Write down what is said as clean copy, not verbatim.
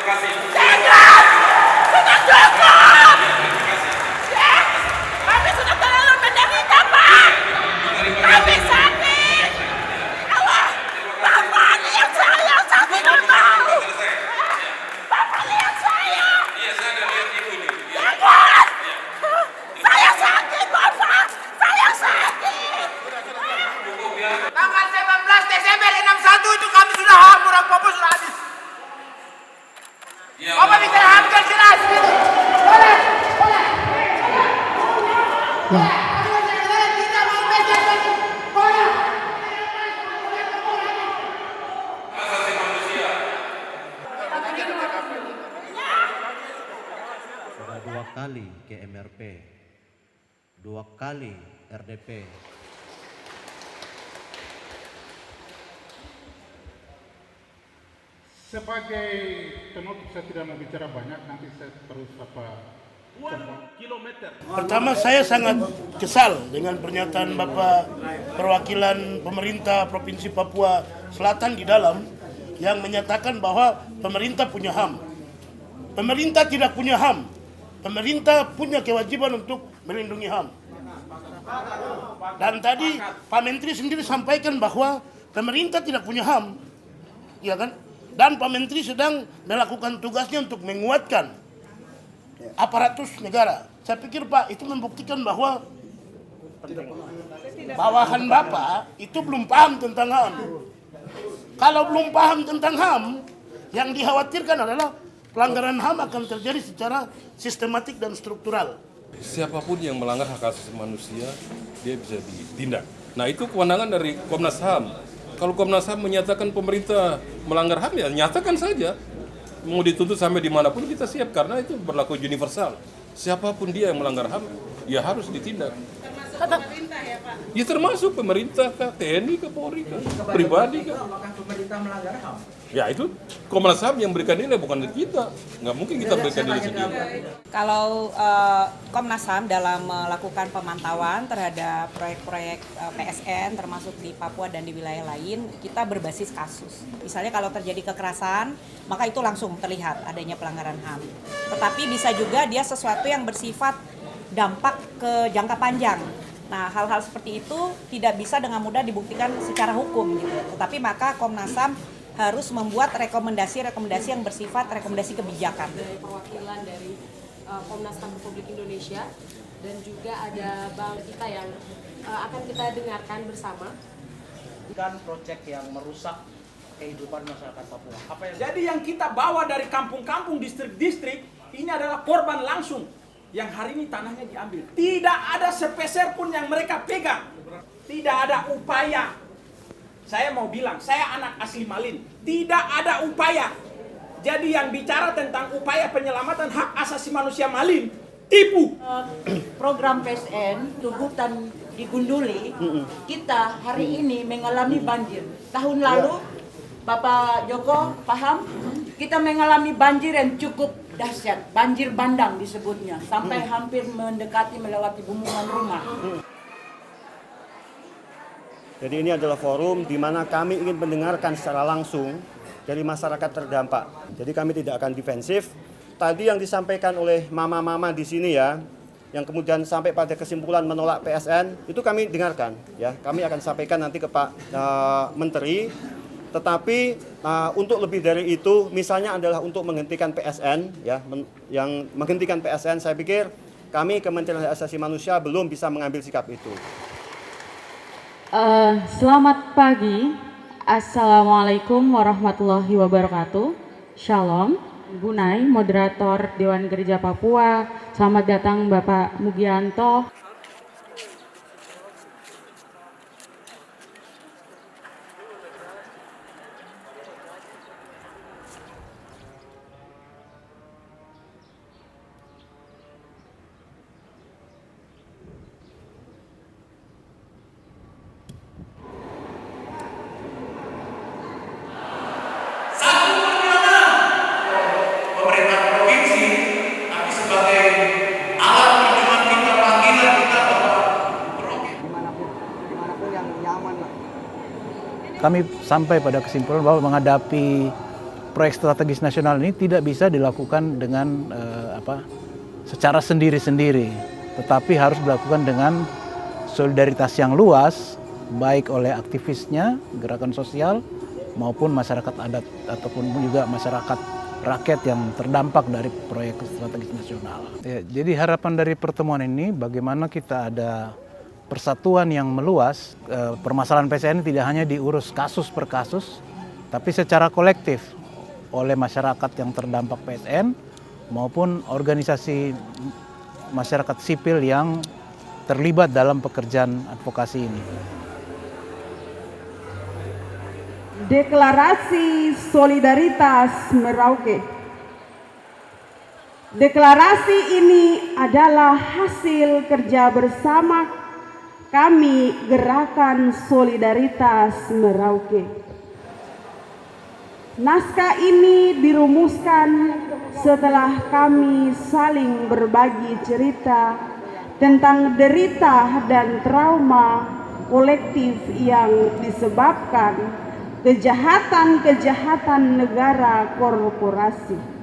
Jangan! Sudah cukup! Ya, kami sudah terlalu menderita, Pak! Kami sakit! Allah! Bapak lihat saya tidak tahu! Bapak lihat saya! Jangan! Saya sakit, Bapak! Saya sakit! Tanggal 19 Desember 61 itu kami sudah hamur, Bapak sudah habis. Bapak bisa hampir jelas gitu. Boleh. Kita mau bejar lagi. Boleh. Sudah 2 kali ke MRP, 2 kali RDP. Sebagai penutup, saya tidak mau bicara banyak, nanti saya terus Pertama, saya sangat kesal dengan pernyataan Bapak perwakilan pemerintah Provinsi Papua Selatan di dalam yang menyatakan bahwa pemerintah punya HAM. Pemerintah tidak punya HAM. Pemerintah punya kewajiban untuk melindungi HAM. Dan tadi Pak Menteri sendiri sampaikan bahwa pemerintah tidak punya HAM. Ya kan? Dan Pak Menteri sedang melakukan tugasnya untuk menguatkan aparatus negara. Saya pikir Pak itu membuktikan bahwa bawahan Bapak itu belum paham tentang HAM. Kalau belum paham tentang HAM, yang dikhawatirkan adalah pelanggaran HAM akan terjadi secara sistematik dan struktural. Siapapun yang melanggar hak asasi manusia, dia bisa ditindak. Nah, itu kewenangan dari Komnas HAM. Kalau Komnas HAM menyatakan pemerintah melanggar HAM, ya nyatakan saja. Mau dituntut sampai dimanapun kita siap, karena itu berlaku universal. Siapapun dia yang melanggar HAM, ya harus ditindak. Termasuk pemerintah ya, Pak? Ya termasuk pemerintah, kah, TNI, kah, Polri, kah, pribadi, kah. Apakah pemerintah melanggar HAM? Ya itu Komnas HAM yang berikan nilai, bukan kita. Nggak mungkin kita berikan nilai sendiri. Kalau Komnas HAM dalam melakukan pemantauan terhadap proyek-proyek PSN termasuk di Papua dan di wilayah lain, kita berbasis kasus. Misalnya kalau terjadi kekerasan, maka itu langsung terlihat adanya pelanggaran HAM. Tetapi bisa juga dia sesuatu yang bersifat dampak ke jangka panjang. Nah, hal-hal seperti itu tidak bisa dengan mudah dibuktikan secara hukum gitu. Tetapi maka Komnas HAM harus membuat rekomendasi-rekomendasi yang bersifat rekomendasi kebijakan. Dari perwakilan dari Komnas HAM Republik Indonesia dan juga ada Bang kita yang akan kita dengarkan bersama. Bukan proyek yang merusak kehidupan masyarakat Papua. Jadi yang kita bawa dari kampung-kampung, distrik-distrik, ini adalah korban langsung yang hari ini tanahnya diambil. Tidak ada sepeser pun yang mereka pegang. Tidak ada upaya. Saya mau bilang, saya anak asli Malin. Tidak ada upaya. Jadi yang bicara tentang upaya penyelamatan hak asasi manusia Malin, tipu. Program PSN, hutan di Gunduli, kita hari ini mengalami banjir. Tahun lalu, Bapak Joko paham, kita mengalami banjir yang cukup dahsyat. Banjir bandang disebutnya, sampai hampir mendekati melewati bumbungan rumah. Jadi ini adalah forum di mana kami ingin mendengarkan secara langsung dari masyarakat terdampak. Jadi kami tidak akan defensif. Tadi yang disampaikan oleh mama-mama di sini ya, yang kemudian sampai pada kesimpulan menolak PSN, itu kami dengarkan. Ya, kami akan sampaikan nanti ke Pak Menteri. Tetapi untuk lebih dari itu, misalnya adalah untuk menghentikan PSN, ya, yang menghentikan PSN, saya pikir kami Kementerian Hak Asasi Manusia belum bisa mengambil sikap itu. Selamat pagi, Assalamualaikum warahmatullahi wabarakatuh. Shalom, Bu Nai, moderator Dewan Gereja Papua. Selamat datang Bapak Mugianto. Kami sampai pada kesimpulan bahwa menghadapi proyek strategis nasional ini tidak bisa dilakukan dengan secara sendiri-sendiri, tetapi harus dilakukan dengan solidaritas yang luas, baik oleh aktivisnya, gerakan sosial, maupun masyarakat adat ataupun juga masyarakat rakyat yang terdampak dari proyek strategis nasional. Ya, jadi harapan dari pertemuan ini bagaimana kita ada persatuan yang meluas. Permasalahan PSN tidak hanya diurus kasus per kasus, tapi secara kolektif oleh masyarakat yang terdampak PSN maupun organisasi masyarakat sipil yang terlibat dalam pekerjaan advokasi ini. Deklarasi Solidaritas Merauke. Deklarasi ini adalah hasil kerja bersama kami Gerakan Solidaritas Merauke. Naskah ini dirumuskan setelah kami saling berbagi cerita tentang derita dan trauma kolektif yang disebabkan kejahatan-kejahatan negara korporasi.